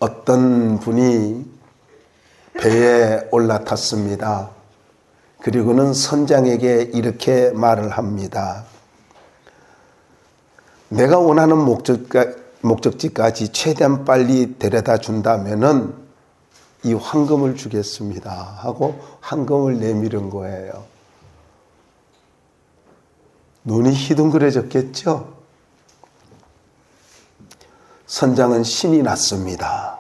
어떤 분이 배에 올라탔습니다. 그리고는 선장에게 이렇게 말을 합니다. 내가 원하는 목적지까지 최대한 빨리 데려다 준다면은 이 황금을 주겠습니다 하고 황금을 내밀은 거예요. 눈이 희둥그레졌겠죠? 선장은 신이 났습니다.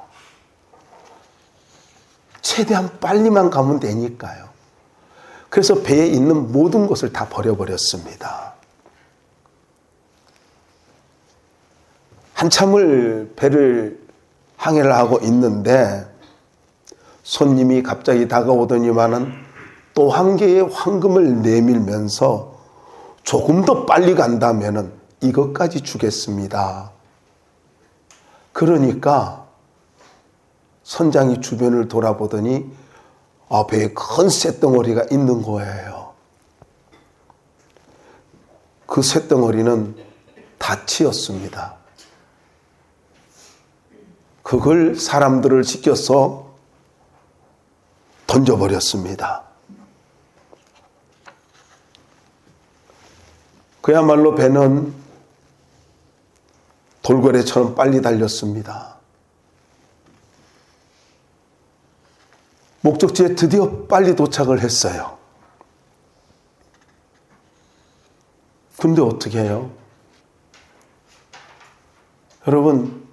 최대한 빨리만 가면 되니까요. 그래서 배에 있는 모든 것을 다 버려버렸습니다. 한참을 배를 항해를 하고 있는데 손님이 갑자기 다가오더니만은 또 한 개의 황금을 내밀면서 조금 더 빨리 간다면은 이것까지 주겠습니다. 그러니까 선장이 주변을 돌아보더니 배에 큰 쇳덩어리가 있는 거예요. 그 쇳덩어리는 닻이었습니다. 그걸 사람들을 시켜서 던져버렸습니다. 그야말로 배는 돌고래처럼 빨리 달렸습니다. 목적지에 드디어 빨리 도착을 했어요. 근데 어떻게 해요? 여러분,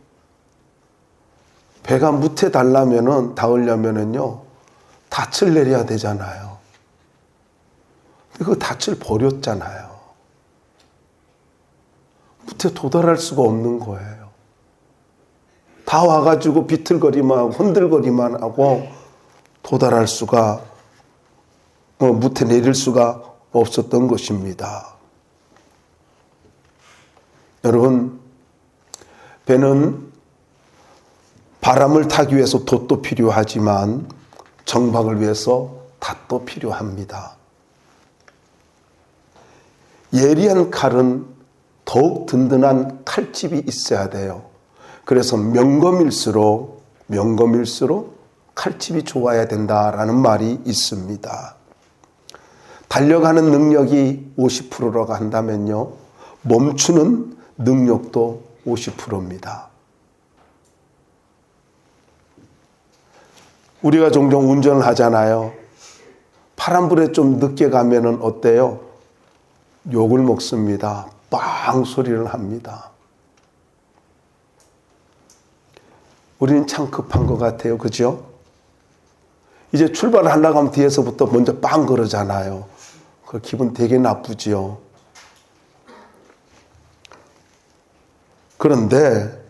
배가 무태 닿으려면은요, 닻을 내려야 되잖아요. 그 닻을 버렸잖아요. 무태 도달할 수가 없는 거예요. 다 와가지고 비틀거리만 하고 흔들거리만 하고 도달할 수가, 무태 내릴 수가 없었던 것입니다. 여러분, 배는 바람을 타기 위해서 돛도 필요하지만 정박을 위해서 닷도 필요합니다. 예리한 칼은 더욱 든든한 칼집이 있어야 돼요. 그래서 명검일수록 칼집이 좋아야 된다라는 말이 있습니다. 달려가는 능력이 50%라고 한다면요, 멈추는 능력도 50%입니다. 우리가 종종 운전을 하잖아요. 파란불에 좀 늦게 가면은 어때요? 욕을 먹습니다. 빵 소리를 합니다. 우리는 참 급한 것 같아요. 그죠? 이제 출발을 하려고 하면 뒤에서부터 먼저 빵 그러잖아요. 그 기분 되게 나쁘지요. 그런데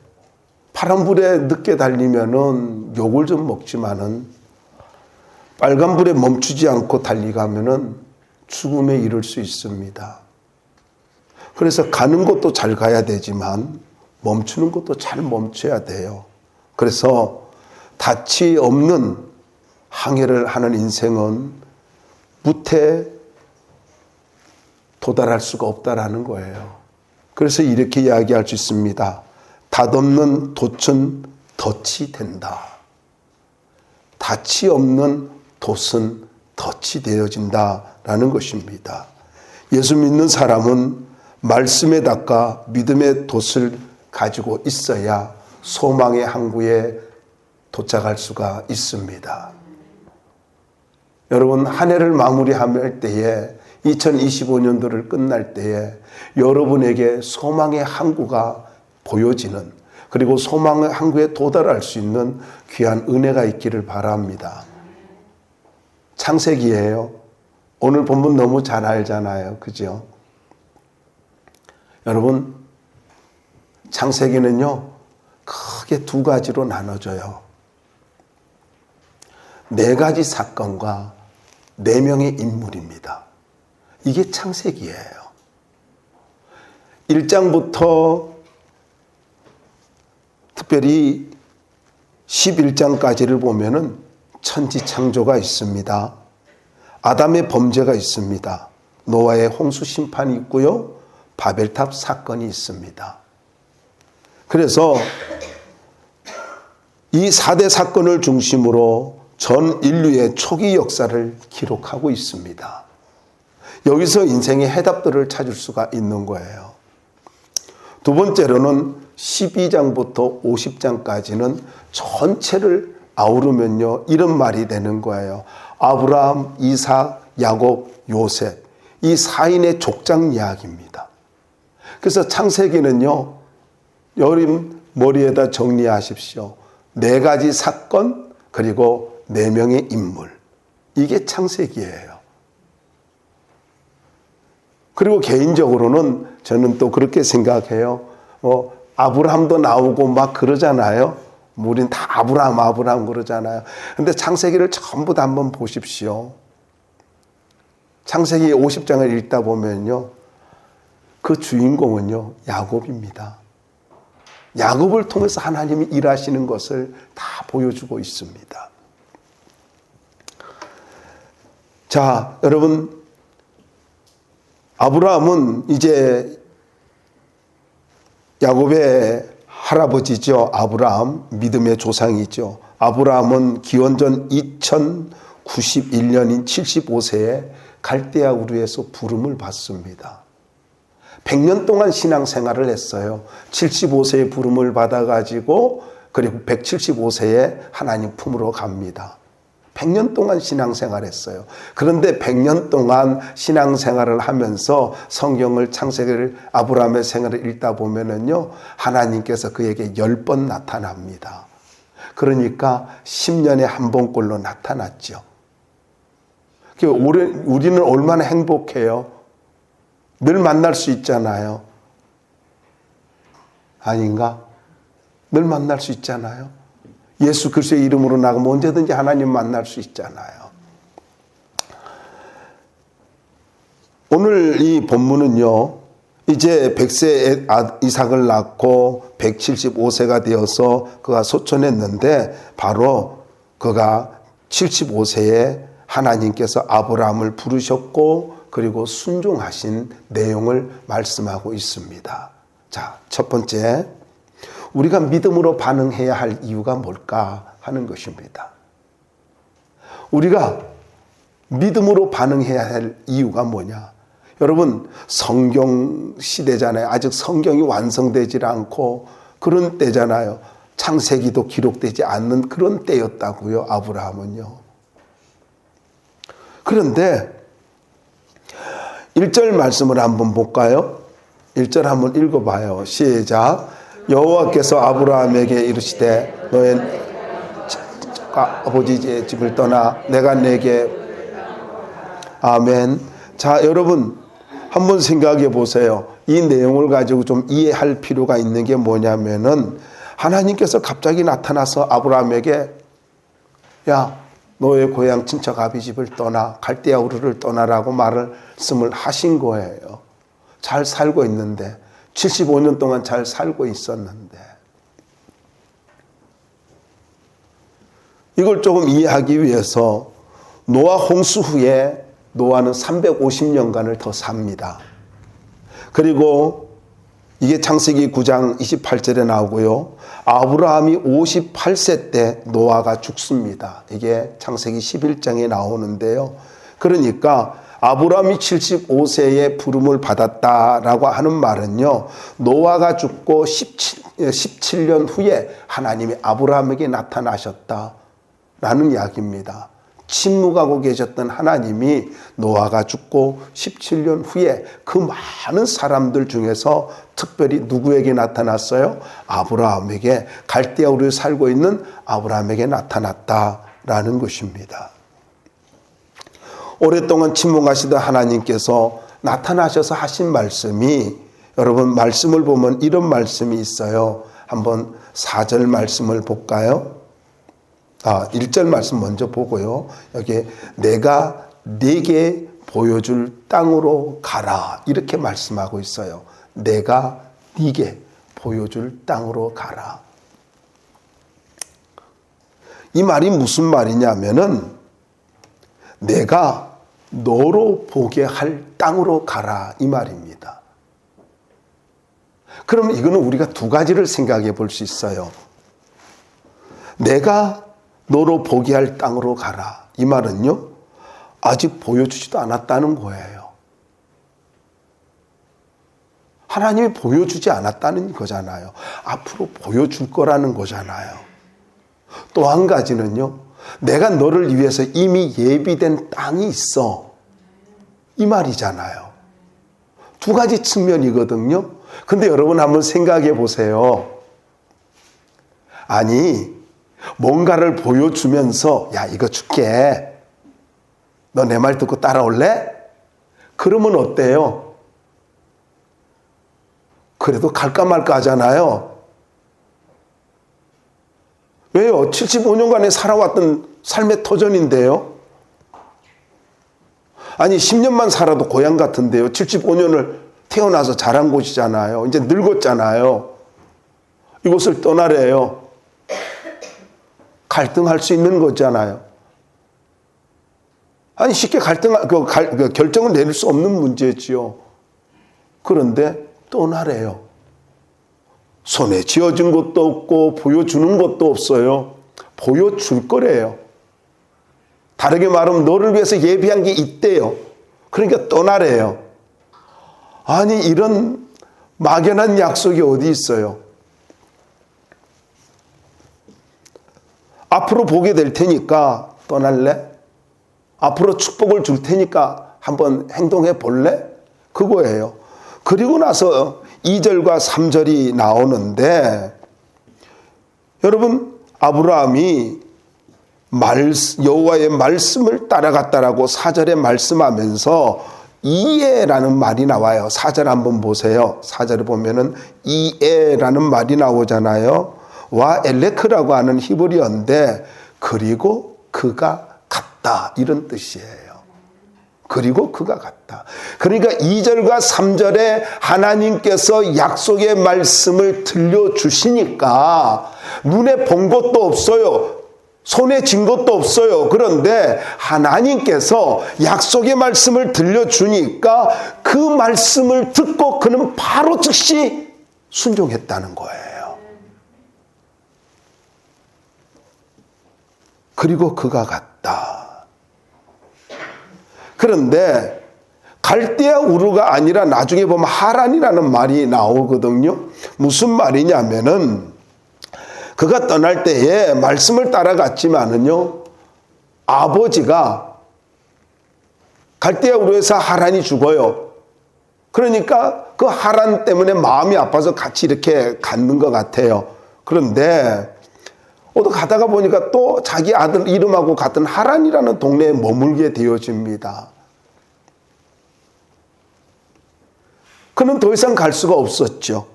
파란불에 늦게 달리면은 욕을 좀 먹지만은 빨간불에 멈추지 않고 달리가면은 죽음에 이를 수 있습니다. 그래서 가는 것도 잘 가야 되지만 멈추는 것도 잘 멈춰야 돼요. 그래서 닻이 없는 항해를 하는 인생은 무태 도달할 수가 없다라는 거예요. 그래서 이렇게 이야기할 수 있습니다. 닷없는 돛은 덫이 된다. 닻이 없는 돛은 덫이 되어진다라는 것입니다. 예수 믿는 사람은 말씀의 덫과 믿음의 돛을 가지고 있어야 소망의 항구에 도착할 수가 있습니다. 여러분, 한 해를 마무리할 때에 2025년도를 끝날 때에 여러분에게 소망의 항구가 보여지는, 그리고 소망의 항구에 도달할 수 있는 귀한 은혜가 있기를 바랍니다. 창세기예요. 오늘 본문 너무 잘 알잖아요. 그죠? 여러분, 창세기는요, 크게 두 가지로 나눠져요. 4가지 사건과 4명의 인물입니다. 이게 창세기예요. 1장부터 특별히 11장까지를 보면은 천지 창조가 있습니다. 아담의 범죄가 있습니다. 노아의 홍수 심판이 있고요. 바벨탑 사건이 있습니다. 그래서 이 4대 사건을 중심으로 전 인류의 초기 역사를 기록하고 있습니다. 여기서 인생의 해답들을 찾을 수가 있는 거예요. 두 번째로는 12장부터 50장까지는 전체를 아우르면요, 이런 말이 되는 거예요. 아브라함, 이삭, 야곱, 요셉, 이 4인의 족장 이야기입니다. 그래서 창세기는요, 여러분 머리에다 정리하십시오. 4가지 사건, 그리고 4명의 인물. 이게 창세기예요. 그리고 개인적으로는 저는 또 그렇게 생각해요. 아브라함도 나오고 막 그러잖아요. 우린 다 아브라함 그러잖아요. 근데 창세기를 전부 다 한번 보십시오. 창세기 50장을 읽다 보면요, 그 주인공은요, 야곱입니다. 야곱을 통해서 하나님이 일하시는 것을 다 보여주고 있습니다. 자, 여러분, 아브라함은 이제 야곱의 할아버지죠. 아브라함, 믿음의 조상이죠. 아브라함은 기원전 2091년인 75세에 갈대아 우르에서 부름을 받습니다. 100년 동안 신앙생활을 했어요. 75세에 부름을 받아가지고 그리고 175세에 하나님 품으로 갑니다. 100년 동안 신앙생활했어요. 그런데 100년 동안 신앙생활을 하면서 성경을 창세기를 아브라함의 생활을 읽다 보면은요, 하나님께서 그에게 10번 나타납니다. 그러니까 10년에 한 번꼴로 나타났죠. 우리는 얼마나 행복해요. 늘 만날 수 있잖아요. 아닌가? 늘 만날 수 있잖아요. 예수 그리스도의 이름으로 나가면 언제든지 하나님 만날 수 있잖아요. 오늘 이 본문은요, 이제 100세 이삭을 낳고 175세가 되어서 그가 소천했는데, 바로 그가 75세에 하나님께서 아브라함을 부르셨고 그리고 순종하신 내용을 말씀하고 있습니다. 자, 첫 번째, 우리가 믿음으로 반응해야 할 이유가 뭘까 하는 것입니다. 우리가 믿음으로 반응해야 할 이유가 뭐냐? 여러분, 성경 시대잖아요. 아직 성경이 완성되지 않고 그런 때잖아요. 창세기도 기록되지 않는 그런 때였다고요, 아브라함은요. 그런데 1절 말씀을 한번 볼까요? 1절 한번 읽어봐요. 시작. 여호와께서 아브라함에게 이르시되 너의 아버지의 집을 떠나 내가 내게. 아멘. 자, 여러분 한번 생각해 보세요. 이 내용을 가지고 좀 이해할 필요가 있는 게 뭐냐면은, 하나님께서 갑자기 나타나서 아브라함에게 야, 너의 고향 친척 아비 집을 떠나 갈대아 우르를 떠나라고 말씀을 하신 거예요. 잘 살고 있는데, 75년 동안 잘 살고 있었는데. 이걸 조금 이해하기 위해서 노아 홍수 후에 노아는 350년간을 더 삽니다. 그리고 이게 창세기 9장 28절에 나오고요. 아브라함이 58세 때 노아가 죽습니다. 이게 창세기 11장에 나오는데요. 그러니까 아브라함이 75세에 부름을 받았다라고 하는 말은요, 노아가 죽고 17년 후에 하나님이 아브라함에게 나타나셨다라는 이야기입니다. 침묵하고 계셨던 하나님이 노아가 죽고 17년 후에 그 많은 사람들 중에서 특별히 누구에게 나타났어요? 아브라함에게, 갈대아 우르에 살고 있는 아브라함에게 나타났다라는 것입니다. 오랫동안 침묵하시던 하나님께서 나타나셔서 하신 말씀이, 여러분 말씀을 보면 이런 말씀이 있어요. 한번 4절 말씀을 볼까요? 1절 말씀 먼저 보고요. 여기 내가 네게 보여줄 땅으로 가라, 이렇게 말씀하고 있어요. 내가 네게 보여줄 땅으로 가라. 이 말이 무슨 말이냐면은, 내가 너로 보게 할 땅으로 가라, 이 말입니다. 그럼 이거는 우리가 두 가지를 생각해 볼 수 있어요. 내가 너로 보게 할 땅으로 가라. 이 말은요, 아직 보여주지도 않았다는 거예요. 하나님이 보여주지 않았다는 거잖아요. 앞으로 보여줄 거라는 거잖아요. 또 한 가지는요, 내가 너를 위해서 이미 예비된 땅이 있어. 이 말이잖아요. 두 가지 측면이거든요. 근데 여러분 한번 생각해 보세요. 아니, 뭔가를 보여주면서 야, 이거 줄게. 너 내 말 듣고 따라올래? 그러면 어때요? 그래도 갈까 말까 하잖아요. 왜요? 75년간에 살아왔던 삶의 터전인데요. 아니 10년만 살아도 고향 같은데요. 75년을 태어나서 자란 곳이잖아요. 이제 늙었잖아요. 이곳을 떠나래요. 갈등할 수 있는 거잖아요. 아니 쉽게 결정을 내릴 수 없는 문제지요. 그런데 떠나래요. 손에 쥐어진 것도 없고 보여주는 것도 없어요. 보여줄 거래요. 다르게 말하면 너를 위해서 예비한 게 있대요. 그러니까 떠나래요. 아니 이런 막연한 약속이 어디 있어요? 앞으로 보게 될 테니까 떠날래? 앞으로 축복을 줄 테니까 한번 행동해 볼래? 그거예요. 그리고 나서 2절과 3절이 나오는데, 여러분 아브라함이 여호와의 말씀을 따라갔다라고 4절에 말씀하면서 이에라는 말이 나와요. 4절 한번 보세요. 4절에 보면은 이에라는 말이 나오잖아요. 와 엘레크라고 하는 히브리어인데, 그리고 그가 갔다 이런 뜻이에요. 그리고 그가 갔다. 그러니까 2절과 3절에 하나님께서 약속의 말씀을 들려주시니까 눈에 본 것도 없어요. 손에 쥔 것도 없어요. 그런데 하나님께서 약속의 말씀을 들려주니까 그 말씀을 듣고 그는 바로 즉시 순종했다는 거예요. 그리고 그가 갔다. 그런데 갈대아 우르가 아니라 나중에 보면 하란이라는 말이 나오거든요. 무슨 말이냐면은 그가 떠날 때에 말씀을 따라갔지만은요, 아버지가 갈대아 우르에서 하란이 죽어요. 그러니까 그 하란 때문에 마음이 아파서 같이 이렇게 갔는 것 같아요. 그런데 가다가 보니까 또 자기 아들 이름하고 같은 하란이라는 동네에 머물게 되어집니다. 그는 더 이상 갈 수가 없었죠.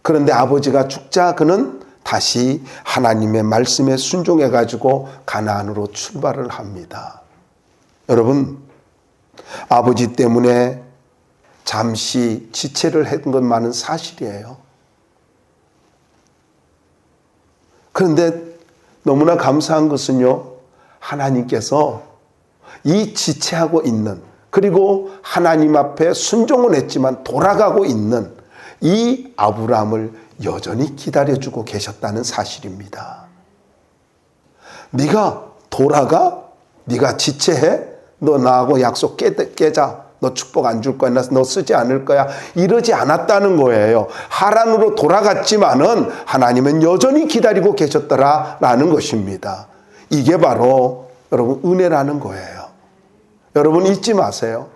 그런데 아버지가 죽자 그는 다시 하나님의 말씀에 순종해가지고 가나안으로 출발을 합니다. 여러분, 아버지 때문에 잠시 지체를 한 것만은 사실이에요. 그런데 너무나 감사한 것은요, 하나님께서 이 지체하고 있는, 그리고 하나님 앞에 순종은 했지만 돌아가고 있는 이 아브라함을 여전히 기다려주고 계셨다는 사실입니다. 네가 돌아가? 네가 지체해? 너 나하고 약속 깨자. 너 축복 안 줄 거야. 너 쓰지 않을 거야. 이러지 않았다는 거예요. 하란으로 돌아갔지만은 하나님은 여전히 기다리고 계셨더라라는 것입니다. 이게 바로 여러분 은혜라는 거예요. 여러분 잊지 마세요.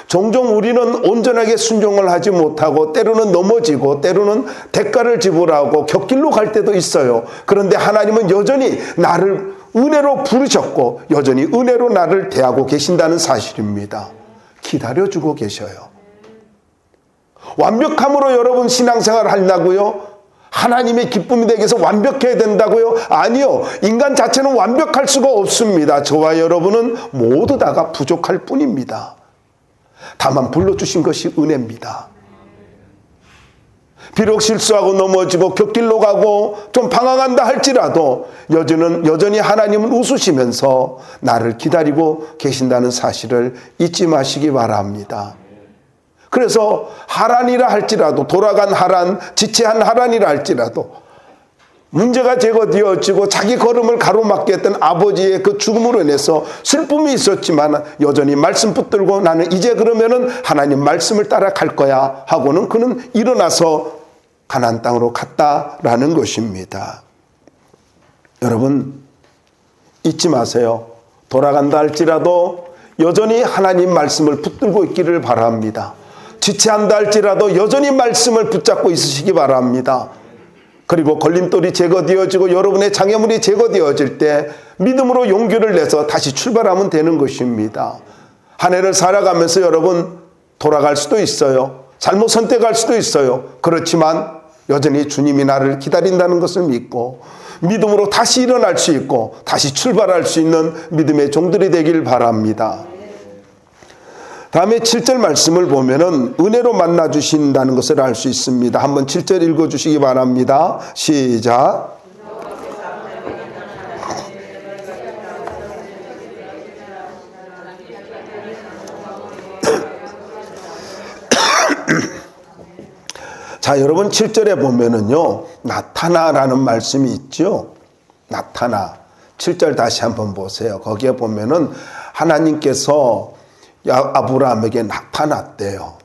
종종 우리는 온전하게 순종을 하지 못하고 때로는 넘어지고 때로는 대가를 지불하고 곁길로 갈 때도 있어요. 그런데 하나님은 여전히 나를 은혜로 부르셨고 여전히 은혜로 나를 대하고 계신다는 사실입니다. 기다려주고 계셔요. 완벽함으로 여러분 신앙생활을 하려고요? 하나님의 기쁨이 되기 위해서 완벽해야 된다고요? 아니요. 인간 자체는 완벽할 수가 없습니다. 저와 여러분은 모두 다가 부족할 뿐입니다. 다만 불러주신 것이 은혜입니다. 비록 실수하고 넘어지고 곁길로 가고 좀 방황한다 할지라도 여전히 하나님은 웃으시면서 나를 기다리고 계신다는 사실을 잊지 마시기 바랍니다. 그래서 하란이라 할지라도, 돌아간 하란, 지체한 하란이라 할지라도 문제가 제거되어지고 자기 걸음을 가로막게 했던 아버지의 그 죽음으로 인해서 슬픔이 있었지만 여전히 말씀 붙들고 나는 이제 그러면은 하나님 말씀을 따라 갈 거야 하고는 그는 일어나서 가나안 땅으로 갔다라는 것입니다. 여러분 잊지 마세요. 돌아간다 할지라도 여전히 하나님 말씀을 붙들고 있기를 바랍니다. 지체한다 할지라도 여전히 말씀을 붙잡고 있으시기 바랍니다. 그리고 걸림돌이 제거되어지고 여러분의 장애물이 제거되어질 때 믿음으로 용기를 내서 다시 출발하면 되는 것입니다. 한 해를 살아가면서 여러분 돌아갈 수도 있어요. 잘못 선택할 수도 있어요. 그렇지만 여전히 주님이 나를 기다린다는 것을 믿고 믿음으로 다시 일어날 수 있고 다시 출발할 수 있는 믿음의 종들이 되길 바랍니다. 다음에 7절 말씀을 보면은 은혜로 만나 주신다는 것을 알 수 있습니다. 한번 7절 읽어 주시기 바랍니다. 시작. 자, 여러분 7절에 보면은요. 나타나라는 말씀이 있죠. 나타나. 7절 다시 한번 보세요. 거기에 보면은 하나님께서 아브라함에게 나타났대요.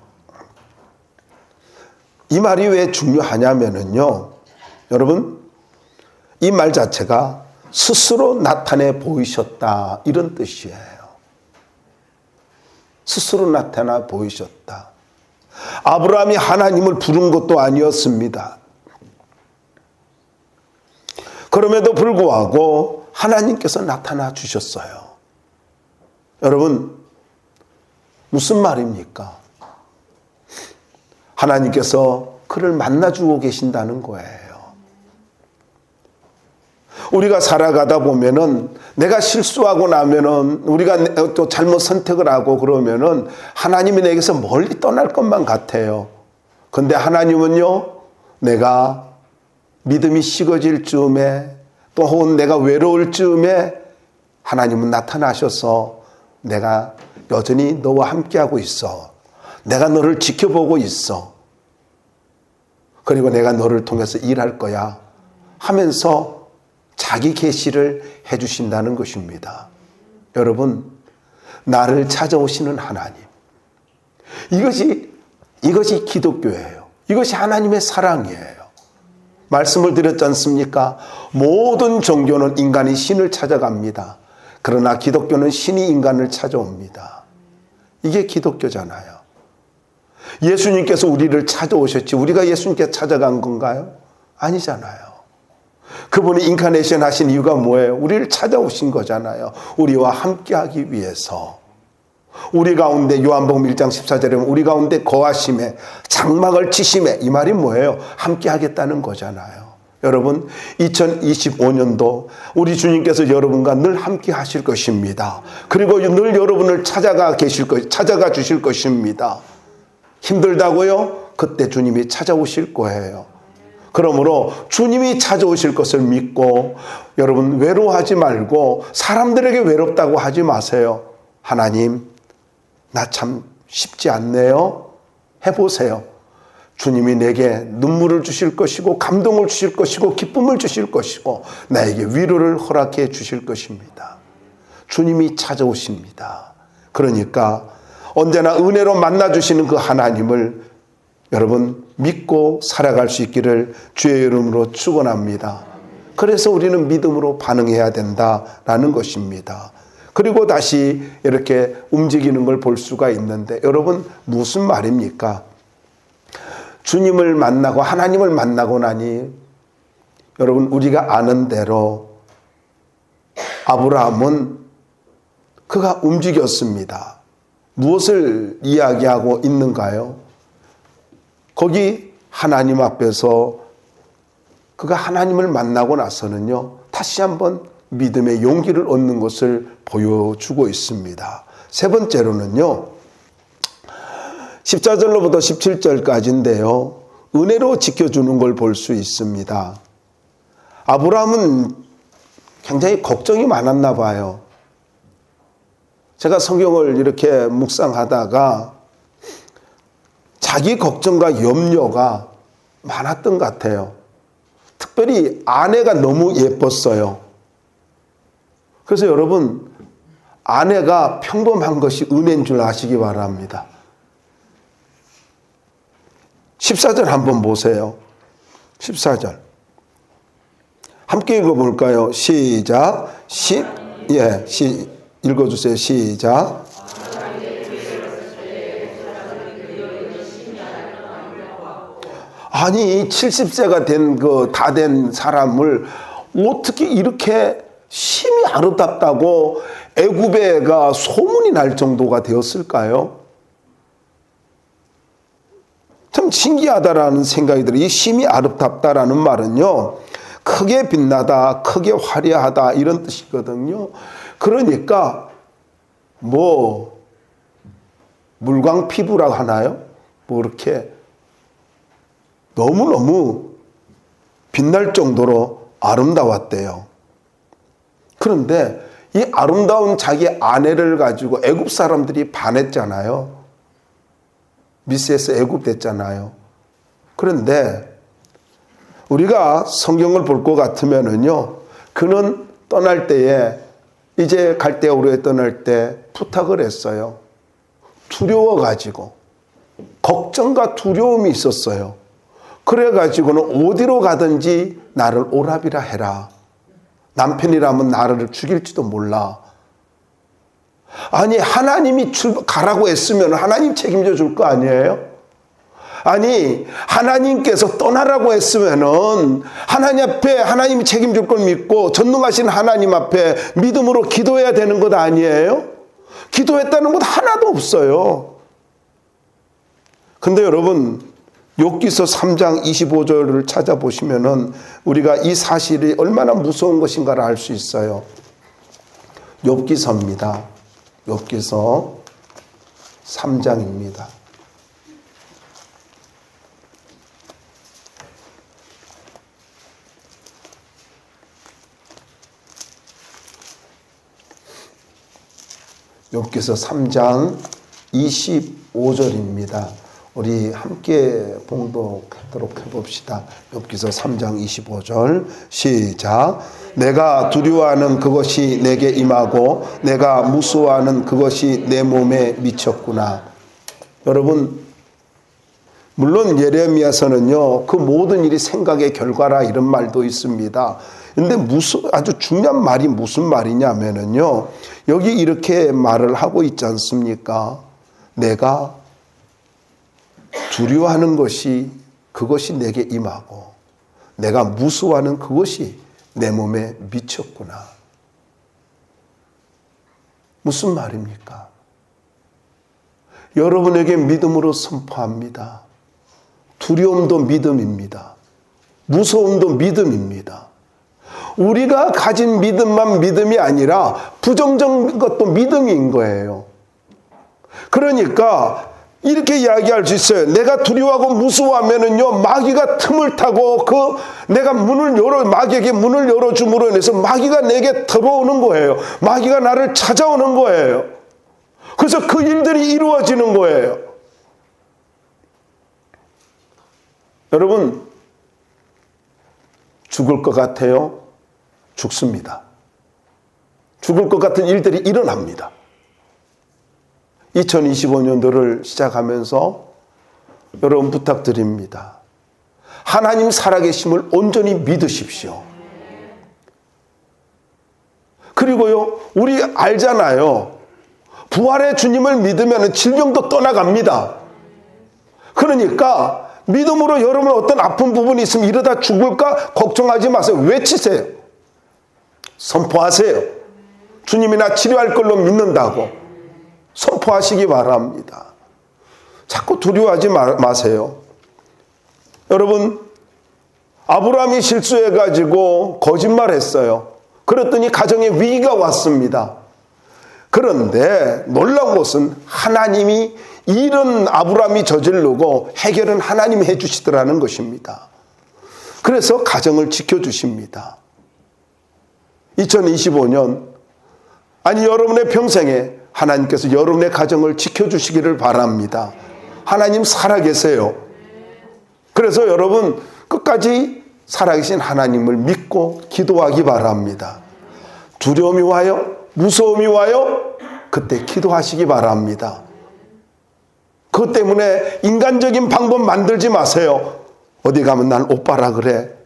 이 말이 왜 중요하냐면은요. 여러분 이 말 자체가 스스로 나타내 보이셨다 이런 뜻이에요. 스스로 나타나 보이셨다. 아브라함이 하나님을 부른 것도 아니었습니다. 그럼에도 불구하고 하나님께서 나타나 주셨어요. 여러분 무슨 말입니까? 하나님께서 그를 만나주고 계신다는 거예요. 우리가 살아가다 보면은 내가 실수하고 나면은 우리가 또 잘못 선택을 하고 그러면은 하나님이 내게서 멀리 떠날 것만 같아요. 근데 하나님은요, 내가 믿음이 식어질 즈음에 또 혹은 내가 외로울 즈음에 하나님은 나타나셔서 내가 여전히 너와 함께하고 있어. 내가 너를 지켜보고 있어. 그리고 내가 너를 통해서 일할 거야 하면서 자기 계시를 해주신다는 것입니다. 여러분, 나를 찾아오시는 하나님. 이것이 기독교예요. 이것이 하나님의 사랑이에요. 말씀을 드렸지 않습니까? 모든 종교는 인간이 신을 찾아갑니다. 그러나 기독교는 신이 인간을 찾아옵니다. 이게 기독교잖아요. 예수님께서 우리를 찾아오셨지 우리가 예수님께 찾아간 건가요? 아니잖아요. 그분이 인카네이션 하신 이유가 뭐예요? 우리를 찾아오신 거잖아요. 우리와 함께하기 위해서. 우리 가운데 요한복음 1장 14절에 보면 우리 가운데 거하심에 장막을 치심에 이 말이 뭐예요? 함께하겠다는 거잖아요. 여러분 2025년도 우리 주님께서 여러분과 늘 함께 하실 것입니다. 그리고 늘 여러분을 찾아가 주실 것입니다. 힘들다고요? 그때 주님이 찾아오실 거예요. 그러므로 주님이 찾아오실 것을 믿고 여러분 외로워하지 말고 사람들에게 외롭다고 하지 마세요. 하나님, 나 참 쉽지 않네요. 해보세요. 주님이 내게 눈물을 주실 것이고 감동을 주실 것이고 기쁨을 주실 것이고 나에게 위로를 허락해 주실 것입니다. 주님이 찾아오십니다. 그러니까 언제나 은혜로 만나주시는 그 하나님을 여러분 믿고 살아갈 수 있기를 주의 이름으로 축원합니다. 그래서 우리는 믿음으로 반응해야 된다라는 것입니다. 그리고 다시 이렇게 움직이는 걸 볼 수가 있는데 여러분 무슨 말입니까? 주님을 만나고 하나님을 만나고 나니 여러분 우리가 아는 대로 아브라함은 그가 움직였습니다. 무엇을 이야기하고 있는가요? 거기 하나님 앞에서 그가 하나님을 만나고 나서는요 다시 한번 믿음의 용기를 얻는 것을 보여주고 있습니다. 세 번째로는요 14절로부터 17절까지인데요 은혜로 지켜주는 걸 볼 수 있습니다. 아브라함은 굉장히 걱정이 많았나 봐요. 제가 성경을 이렇게 묵상하다가 자기 걱정과 염려가 많았던 것 같아요. 특별히 아내가 너무 예뻤어요. 그래서 여러분, 아내가 평범한 것이 은혜인 줄 아시기 바랍니다. 14절 한번 보세요. 14절. 함께 읽어볼까요? 시작. 읽어주세요. 시작. 아니, 70세가 다 된 사람을 어떻게 이렇게 심히 아름답다고 애굽의 애가 소문이 날 정도가 되었을까요? 참 신기하다라는 생각이 들어요. 이 심히 아름답다라는 말은요, 크게 빛나다, 크게 화려하다 이런 뜻이거든요. 그러니까 물광 피부라고 하나요? 이렇게 너무너무 빛날 정도로 아름다웠대요. 그런데 이 아름다운 자기 아내를 가지고 애굽 사람들이 반했잖아요. 미스에서 애굽 됐잖아요. 그런데 우리가 성경을 볼 것 같으면은요, 그는 떠날 때에, 이제 갈대아우르에 떠날 때 부탁을 했어요. 두려워가지고, 걱정과 두려움이 있었어요. 그래가지고는 어디로 가든지 나를 오라비라 해라. 남편이라면 나를 죽일지도 몰라. 아니, 하나님이 가라고 했으면 하나님 책임져 줄 거 아니에요? 아니, 하나님께서 떠나라고 했으면은 하나님 앞에 하나님이 책임질 걸 믿고 전능하신 하나님 앞에 믿음으로 기도해야 되는 것 아니에요? 기도했다는 것 하나도 없어요. 근데 여러분, 욥기서 3장 25절을 찾아보시면은 우리가 이 사실이 얼마나 무서운 것인가를 알 수 있어요. 욥기서입니다. 욥기서 3장입니다. 욥기서 3장 25절입니다. 우리 함께 봉독하도록 해봅시다. 욥기서 3장 25절 시작. 내가 두려워하는 그것이 내게 임하고 내가 무서워하는 그것이 내 몸에 미쳤구나. 여러분, 물론 예레미야서는요, 그 모든 일이 생각의 결과라 이런 말도 있습니다. 근데 아주 중요한 말이 무슨 말이냐면은요, 여기 이렇게 말을 하고 있지 않습니까? 내가 두려워하는 그것이 내게 임하고 내가 무서워하는 그것이 내 몸에 미쳤구나. 무슨 말입니까? 여러분에게 믿음으로 선포합니다. 두려움도 믿음입니다. 무서움도 믿음입니다. 우리가 가진 믿음만 믿음이 아니라 부정적인 것도 믿음인 거예요. 그러니까 이렇게 이야기할 수 있어요. 내가 두려워하고 무서워하면은요, 마귀가 틈을 타고 내가 마귀에게 문을 열어줌으로 인해서 마귀가 내게 들어오는 거예요. 마귀가 나를 찾아오는 거예요. 그래서 그 일들이 이루어지는 거예요. 여러분, 죽을 것 같아요? 죽습니다. 죽을 것 같은 일들이 일어납니다. 2025년도를 시작하면서 여러분 부탁드립니다. 하나님 살아계심을 온전히 믿으십시오. 그리고요, 우리 알잖아요. 부활의 주님을 믿으면 질병도 떠나갑니다. 그러니까 믿음으로 여러분 어떤 아픈 부분이 있으면 이러다 죽을까 걱정하지 마세요. 외치세요. 선포하세요. 주님이 나 치료할 걸로 믿는다고. 선포하시기 바랍니다. 자꾸 두려워하지 마세요. 여러분, 아브라함이 실수해가지고 거짓말했어요. 그랬더니 가정에 위기가 왔습니다. 그런데 놀라운 것은 하나님이 이런 아브라함이 저지르고 해결은 하나님이 해주시더라는 것입니다. 그래서 가정을 지켜주십니다. 2025년, 아니 여러분의 평생에 하나님께서 여러분의 가정을 지켜주시기를 바랍니다. 하나님 살아계세요. 그래서 여러분 끝까지 살아계신 하나님을 믿고 기도하기 바랍니다. 두려움이 와요? 무서움이 와요? 그때 기도하시기 바랍니다. 그것 때문에 인간적인 방법 만들지 마세요. 어디 가면 난 오빠라 그래.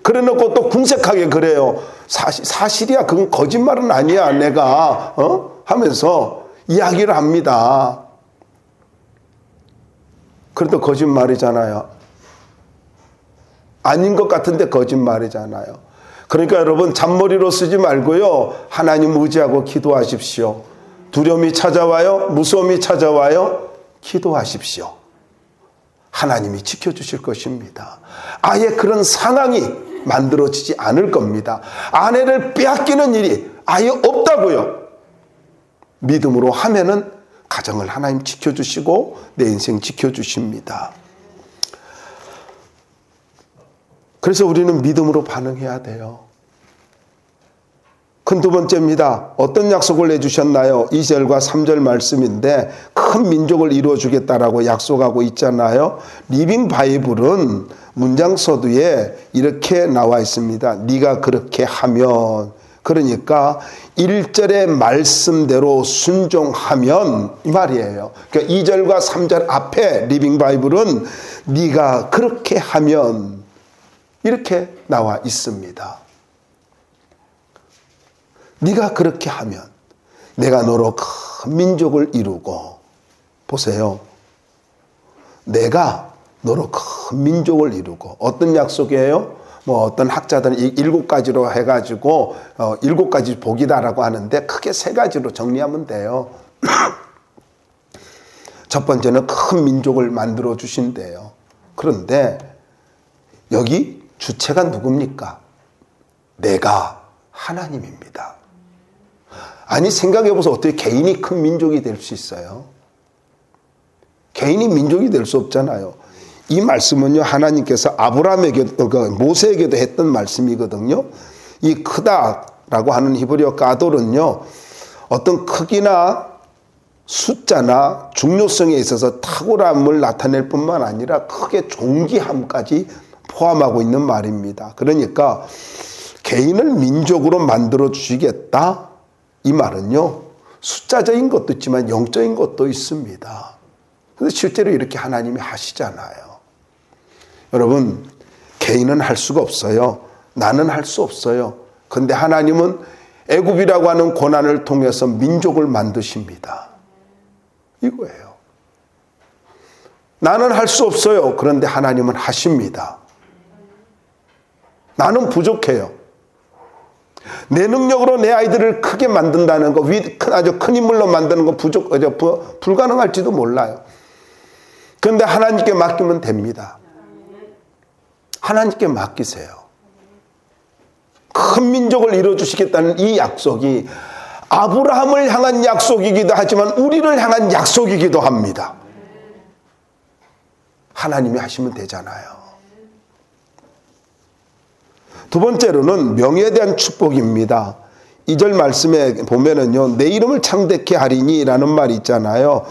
그래 놓고 또 궁색하게 그래요. 사실이야. 그건 거짓말은 아니야. 내가 하면서 이야기를 합니다. 그래도 거짓말이잖아요. 아닌 것 같은데 거짓말이잖아요. 그러니까 여러분 잔머리로 쓰지 말고요. 하나님 의지하고 기도하십시오. 두려움이 찾아와요? 무서움이 찾아와요? 기도하십시오. 하나님이 지켜주실 것입니다. 아예 그런 상황이 만들어지지 않을 겁니다. 아내를 빼앗기는 일이 아예 없다고요. 믿음으로 하면은 가정을 하나님 지켜주시고 내 인생 지켜주십니다. 그래서 우리는 믿음으로 반응해야 돼요. 큰 두 번째입니다. 어떤 약속을 해주셨나요? 2절과 3절 말씀인데 큰 민족을 이루어주겠다라고 약속하고 있잖아요. 리빙 바이블은 문장 서두에 이렇게 나와 있습니다. 네가 그렇게 하면, 그러니까 1절의 말씀대로 순종하면 이 말이에요. 그러니까 2절과 3절 앞에 리빙 바이블은 네가 그렇게 하면 이렇게 나와 있습니다. 네가 그렇게 하면 내가 너로 큰 민족을 이루고, 보세요. 내가 너로 큰 민족을 이루고, 어떤 약속이에요? 어떤 학자들은 7가지로 해가지고 7가지 복이다라고 하는데 크게 3가지로 정리하면 돼요. 첫 번째는 큰 민족을 만들어 주신대요. 그런데 여기 주체가 누굽니까? 내가 하나님입니다. 아니 생각해보세요. 어떻게 개인이 큰 민족이 될 수 있어요? 개인이 민족이 될 수 없잖아요. 이 말씀은요, 하나님께서 아브라함에게도, 모세에게도 했던 말씀이거든요. 이 크다라고 하는 히브리어 가돌은요, 어떤 크기나 숫자나 중요성에 있어서 탁월함을 나타낼 뿐만 아니라 크게 존귀함까지 포함하고 있는 말입니다. 그러니까 개인을 민족으로 만들어 주시겠다, 이 말은요, 숫자적인 것도 있지만 영적인 것도 있습니다. 그런데 실제로 이렇게 하나님이 하시잖아요. 여러분, 개인은 할 수가 없어요. 나는 할 수 없어요. 그런데 하나님은 애굽이라고 하는 고난을 통해서 민족을 만드십니다. 이거예요. 나는 할 수 없어요. 그런데 하나님은 하십니다. 나는 부족해요. 내 능력으로 내 아이들을 크게 만든다는 거, 아주 큰 인물로 만드는 거 불가능할지도 몰라요. 그런데 하나님께 맡기면 됩니다. 하나님께 맡기세요. 큰 민족을 이루어주시겠다는 이 약속이 아브라함을 향한 약속이기도 하지만 우리를 향한 약속이기도 합니다. 하나님이 하시면 되잖아요. 두 번째로는 명예에 대한 축복입니다. 2절 말씀에 보면은요, 내 이름을 창대케 하리니 라는 말이 있잖아요.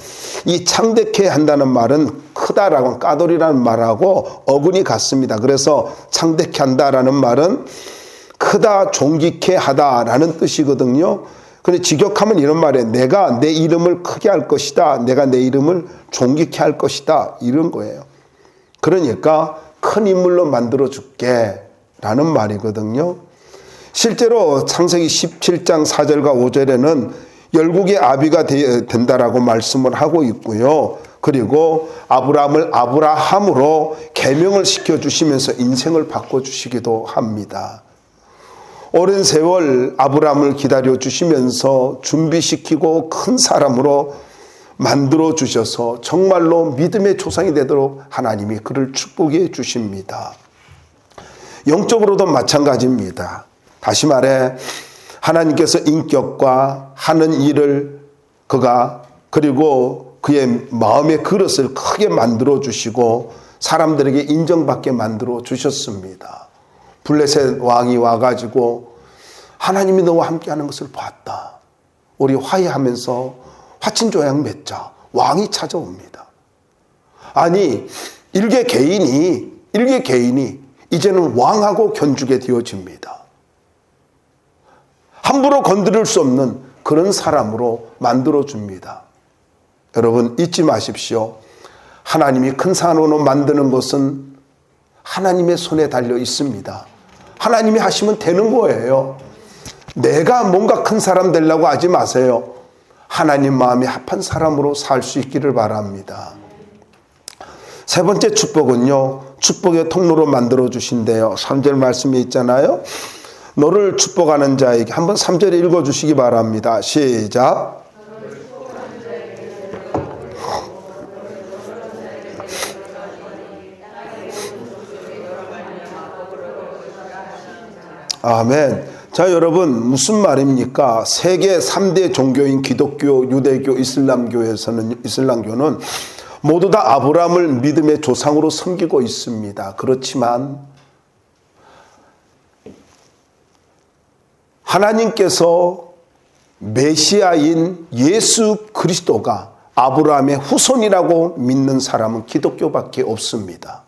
이 창대케 한다는 말은 크다라고, 까돌이라는 말하고 어근이 같습니다. 그래서 창대케 한다라는 말은 크다, 존귀케 하다라는 뜻이거든요. 근데 직역하면 이런 말이에요. 내가 내 이름을 크게 할 것이다. 내가 내 이름을 존귀케 할 것이다. 이런 거예요. 그러니까 큰 인물로 만들어 줄게 라는 말이거든요. 실제로 창세기 17장 4절과 5절에는 열국의 아비가 된다라고 말씀을 하고 있고요. 그리고 아브라함을 아브라함으로 계명을 시켜주시면서 인생을 바꿔주시기도 합니다. 오랜 세월 아브라함을 기다려주시면서 준비시키고 큰 사람으로 만들어주셔서 정말로 믿음의 조상이 되도록 하나님이 그를 축복해 주십니다. 영적으로도 마찬가지입니다. 다시 말해 하나님께서 인격과 하는 일을 그리고 그의 마음의 그릇을 크게 만들어 주시고 사람들에게 인정받게 만들어 주셨습니다. 블레셋 왕이 와가지고 하나님이 너와 함께하는 것을 봤다. 우리 화해하면서 화친조약 맺자. 왕이 찾아옵니다. 아니 일개 개인이 이제는 왕하고 견주게 되어집니다. 함부로 건드릴 수 없는 그런 사람으로 만들어줍니다. 여러분 잊지 마십시오. 하나님이 큰 산으로 만드는 것은 하나님의 손에 달려 있습니다. 하나님이 하시면 되는 거예요. 내가 뭔가 큰 사람 되려고 하지 마세요. 하나님 마음에 합한 사람으로 살 수 있기를 바랍니다. 세 번째 축복은요, 축복의 통로로 만들어 주신대요. 3절 말씀에 있잖아요. 너를 축복하는 자에게, 한번 3절 읽어 주시기 바랍니다. 시작. 아멘. 자, 여러분 무슨 말입니까? 세계 3대 종교인 기독교, 유대교, 이슬람교는 모두 다 아브라함을 믿음의 조상으로 섬기고 있습니다. 그렇지만 하나님께서 메시아인 예수 그리스도가 아브라함의 후손이라고 믿는 사람은 기독교밖에 없습니다.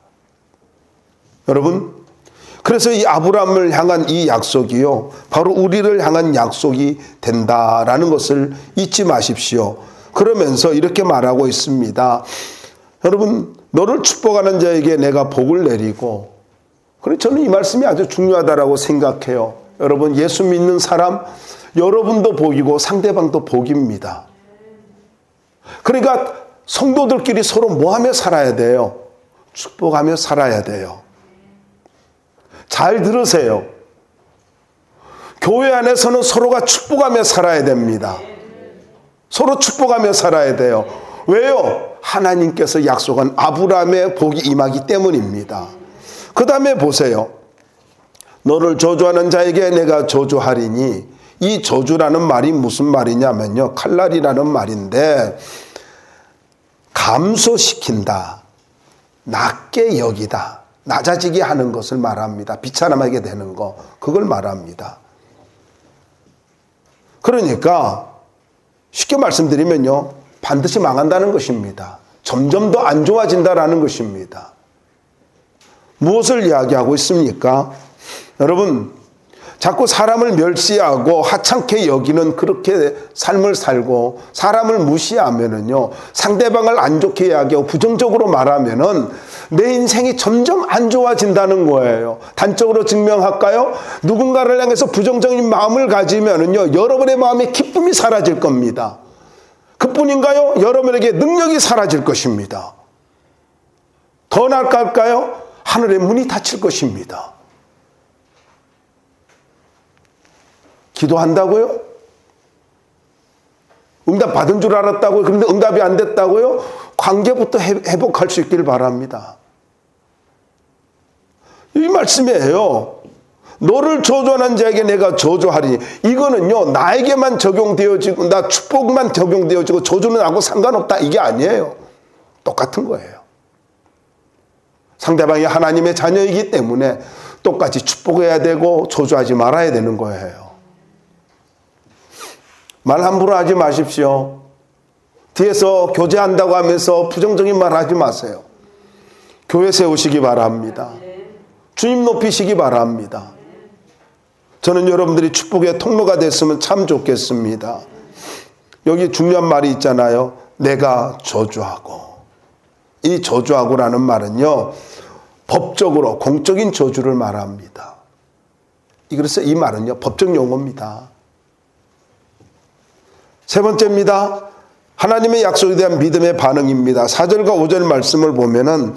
여러분, 그래서 이 아브라함을 향한 이 약속이요, 바로 우리를 향한 약속이 된다라는 것을 잊지 마십시오. 그러면서 이렇게 말하고 있습니다. 여러분, 너를 축복하는 자에게 내가 복을 내리고, 그래 저는 이 말씀이 아주 중요하다라고 생각해요. 여러분, 예수 믿는 사람, 여러분도 복이고 상대방도 복입니다. 그러니까 성도들끼리 서로 뭐하며 살아야 돼요? 축복하며 살아야 돼요. 잘 들으세요. 교회 안에서는 서로가 축복하며 살아야 됩니다. 서로 축복하며 살아야 돼요. 왜요? 하나님께서 약속한 아브라함의 복이 임하기 때문입니다. 그 다음에 보세요. 너를 저주하는 자에게 내가 저주하리니, 이 저주라는 말이 무슨 말이냐면요, 칼날이라는 말인데, 감소시킨다, 낮게 여기다, 낮아지게 하는 것을 말합니다. 비참하게 되는 거, 그걸 말합니다. 그러니까 쉽게 말씀드리면요, 반드시 망한다는 것입니다. 점점 더 안 좋아진다라는 것입니다. 무엇을 이야기하고 있습니까? 여러분, 자꾸 사람을 멸시하고 하찮게 여기는 그렇게 삶을 살고 사람을 무시하면은요, 상대방을 안 좋게 이야기하고 부정적으로 말하면은 내 인생이 점점 안 좋아진다는 거예요. 단적으로 증명할까요? 누군가를 향해서 부정적인 마음을 가지면은요, 여러분의 마음에 기쁨이 사라질 겁니다. 그뿐인가요? 여러분에게 능력이 사라질 것입니다. 더 나을까요? 하늘의 문이 닫힐 것입니다. 기도한다고요? 응답 받은 줄 알았다고요? 그런데 응답이 안 됐다고요? 관계부터 회복할 수 있기를 바랍니다. 이 말씀이에요. 너를 저주하는 자에게 내가 저주하리니, 이거는요, 나에게만 적용되어지고 나 축복만 적용되어지고 저주는 나하고 상관없다, 이게 아니에요. 똑같은 거예요. 상대방이 하나님의 자녀이기 때문에 똑같이 축복해야 되고 저주하지 말아야 되는 거예요. 말 함부로 하지 마십시오. 뒤에서 교제한다고 하면서 부정적인 말 하지 마세요. 교회 세우시기 바랍니다. 주님 높이시기 바랍니다. 저는 여러분들이 축복의 통로가 됐으면 참 좋겠습니다. 여기 중요한 말이 있잖아요. 내가 저주하고. 이 저주하고라는 말은요, 법적으로 공적인 저주를 말합니다. 그래서 이 말은요, 법적 용어입니다. 세 번째입니다. 하나님의 약속에 대한 믿음의 반응입니다. 4절과 5절 말씀을 보면은,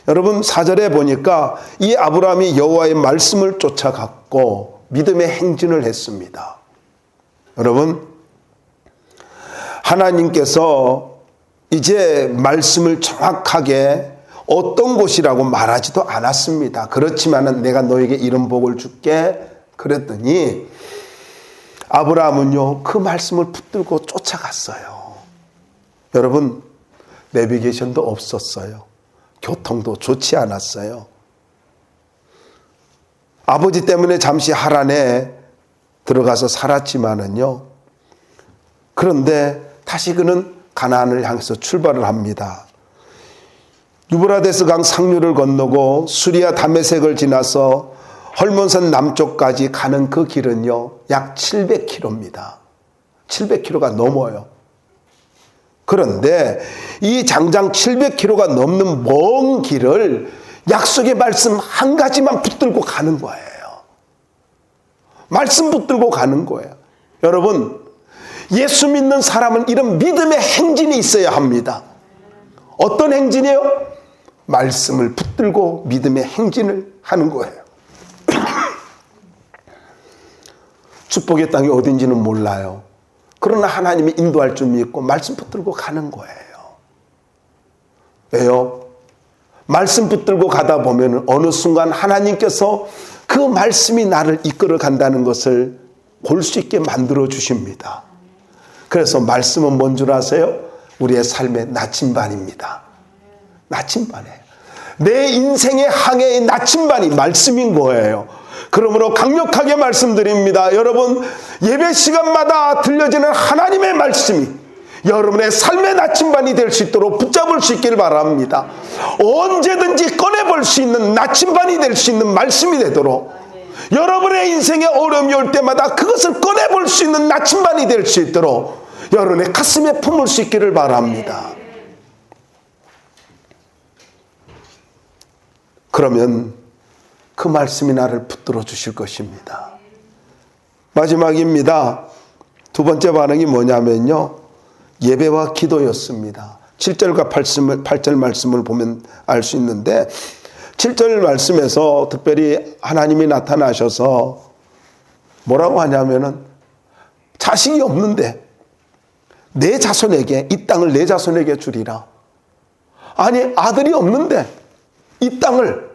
여러분 4절에 보니까 이 아브라함이 여호와의 말씀을 쫓아갔고 믿음의 행진을 했습니다. 여러분, 하나님께서 이제 말씀을 정확하게 어떤 곳이라고 말하지도 않았습니다. 그렇지만은 내가 너에게 이런 복을 줄게 그랬더니 아브라함은요, 그 말씀을 붙들고 쫓아갔어요. 여러분, 내비게이션도 없었어요. 교통도 좋지 않았어요. 아버지 때문에 잠시 하란에 들어가서 살았지만은요, 그런데 다시 그는 가나안을 향해서 출발을 합니다. 유브라데스 강 상류를 건너고 수리아 다메섹을 지나서 헐몬산 남쪽까지 가는 그 길은요, 약 700km입니다. 700km가 넘어요. 그런데 이 장장 700km가 넘는 먼 길을 약속의 말씀 한 가지만 붙들고 가는 거예요. 말씀 붙들고 가는 거예요. 여러분, 예수 믿는 사람은 이런 믿음의 행진이 있어야 합니다. 어떤 행진이에요? 말씀을 붙들고 믿음의 행진을 하는 거예요. 축복의 땅이 어딘지는 몰라요. 그러나 하나님이 인도할 줄 믿고 말씀 붙들고 가는 거예요. 왜요? 말씀 붙들고 가다 보면 어느 순간 하나님께서 그 말씀이 나를 이끌어 간다는 것을 볼 수 있게 만들어 주십니다. 그래서 말씀은 뭔 줄 아세요? 우리의 삶의 나침반입니다. 나침반이에요. 내 인생의 항해의 나침반이 말씀인 거예요. 그러므로 강력하게 말씀드립니다. 여러분, 예배 시간마다 들려지는 하나님의 말씀이 여러분의 삶의 나침반이 될 수 있도록 붙잡을 수 있길 바랍니다. 언제든지 꺼내볼 수 있는 나침반이 될 수 있는 말씀이 되도록, 여러분의 인생에 어려움이 올 때마다 그것을 꺼내볼 수 있는 나침반이 될 수 있도록 여러분의 가슴에 품을 수 있기를 바랍니다. 그러면 그 말씀이 나를 붙들어 주실 것입니다. 마지막입니다. 두 번째 반응이 뭐냐면요, 예배와 기도였습니다. 7절과 8절 말씀을 보면 알 수 있는데, 7절 말씀에서 특별히 하나님이 나타나셔서 뭐라고 하냐면은, 자식이 없는데 내 자손에게, 이 땅을 내 자손에게 주리라. 아니, 아들이 없는데 이 땅을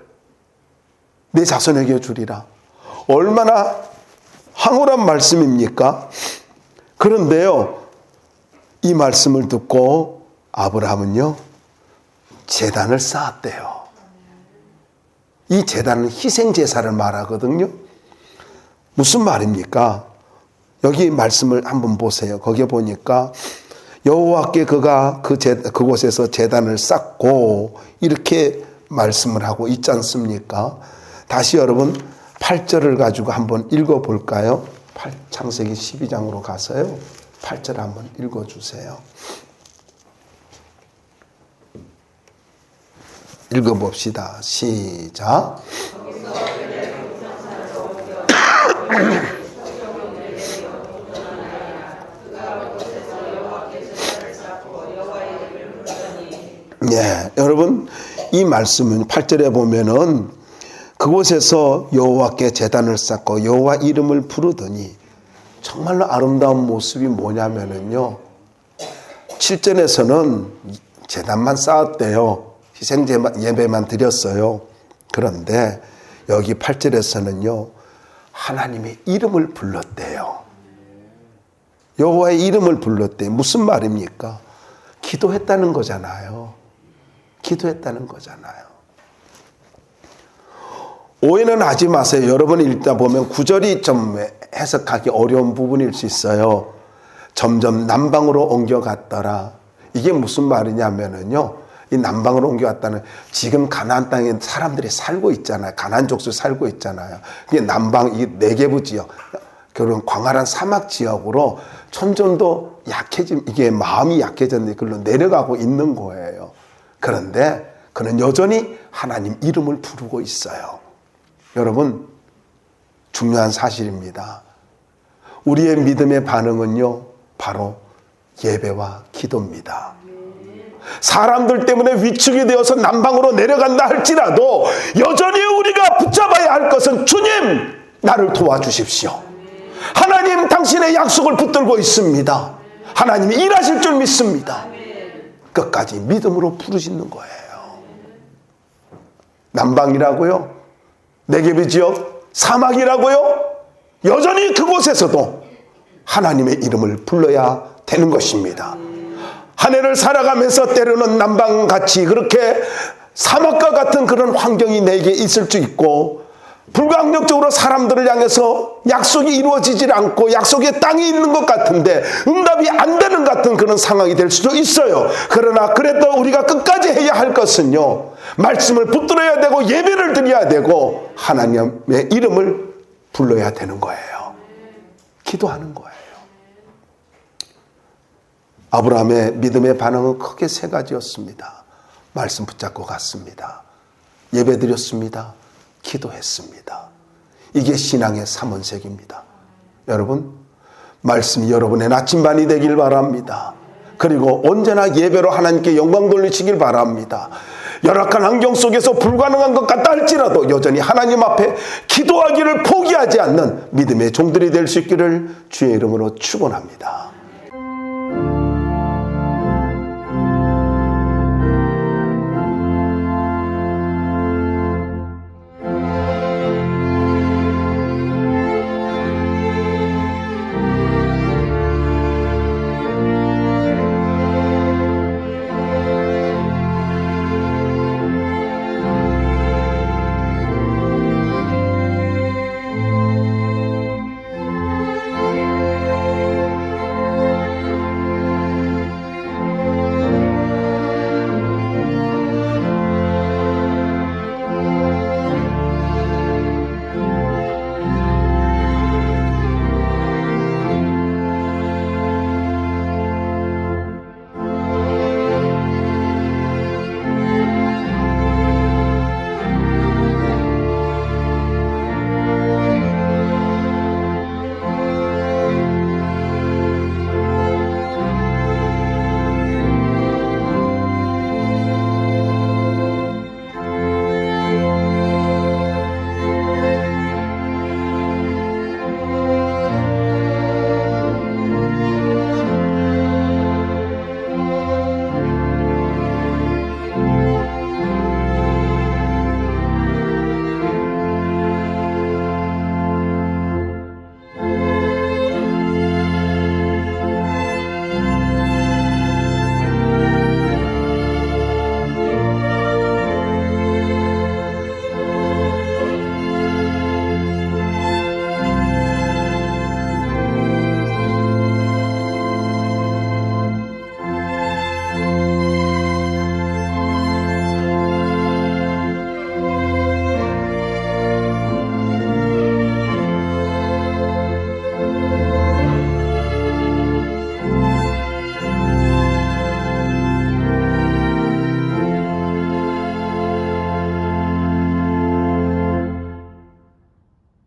내 자손에게 주리라. 얼마나 황홀한 말씀입니까? 그런데요, 이 말씀을 듣고 아브라함은요, 제단을 쌓았대요. 이 제단은 희생제사를 말하거든요. 무슨 말입니까? 여기 말씀을 한번 보세요. 거기에 보니까 여호와께 그가 그곳에서 제단을 쌓고 이렇게 말씀을 하고 있지 않습니까? 다시 여러분 8절을 가지고 한번 읽어볼까요? 창세기 12장으로 가서요, 8절 한번 읽어주세요. 읽어봅시다. 시작. 네, 여러분, 이 말씀은 8절에 보면은 그곳에서 여호와께 제단을 쌓고 여호와 이름을 부르더니, 정말로 아름다운 모습이 뭐냐면은요, 7절에서는 제단만 쌓았대요. 희생 예배만 드렸어요. 그런데 여기 8절에서는요, 하나님의 이름을 불렀대요. 여호와의 이름을 불렀대요. 무슨 말입니까? 기도했다는 거잖아요. 기도했다는 거잖아요. 오해는 하지 마세요. 여러분이 읽다 보면 구절이 좀 해석하기 어려운 부분일 수 있어요. 점점 남방으로 옮겨갔더라. 이게 무슨 말이냐면은요, 이 남방으로 옮겨갔다는, 지금 가나안 땅에 사람들이 살고 있잖아요. 가나안 족속 살고 있잖아요. 이게 남방, 이 네게부 지역, 그런 광활한 사막 지역으로 점점도 이게 마음이 약해졌는데 그걸로 내려가고 있는 거예요. 그런데 그는 여전히 하나님 이름을 부르고 있어요. 여러분, 중요한 사실입니다. 우리의 믿음의 반응은요, 바로 예배와 기도입니다. 사람들 때문에 위축이 되어서 남방으로 내려간다 할지라도 여전히 우리가 붙잡아야 할 것은, 주님, 나를 도와주십시오. 하나님, 당신의 약속을 붙들고 있습니다. 하나님이 일하실 줄 믿습니다. 끝까지 믿음으로 부르짖는 거예요. 남방이라고요? 네게부 지역? 사막이라고요? 여전히 그곳에서도 하나님의 이름을 불러야 되는 것입니다. 한 해를 살아가면서 때로는 남방같이 그렇게 사막과 같은 그런 환경이 내게 있을 수 있고, 불가항력적으로 사람들을 향해서 약속이 이루어지질 않고 약속의 땅이 있는 것 같은데 응답이 안 되는 것 같은 그런 상황이 될 수도 있어요. 그러나 그래도 우리가 끝까지 해야 할 것은요, 말씀을 붙들어야 되고 예배를 드려야 되고 하나님의 이름을 불러야 되는 거예요. 기도하는 거예요. 아브라함의 믿음의 반응은 크게 세 가지였습니다. 말씀 붙잡고 갔습니다. 예배 드렸습니다. 기도했습니다. 이게 신앙의 삼원색입니다. 여러분, 말씀이 여러분의 나침반이 되길 바랍니다. 그리고 언제나 예배로 하나님께 영광 돌리시길 바랍니다. 열악한 환경 속에서 불가능한 것 같다 할지라도 여전히 하나님 앞에 기도하기를 포기하지 않는 믿음의 종들이 될 수 있기를 주의 이름으로 축원합니다.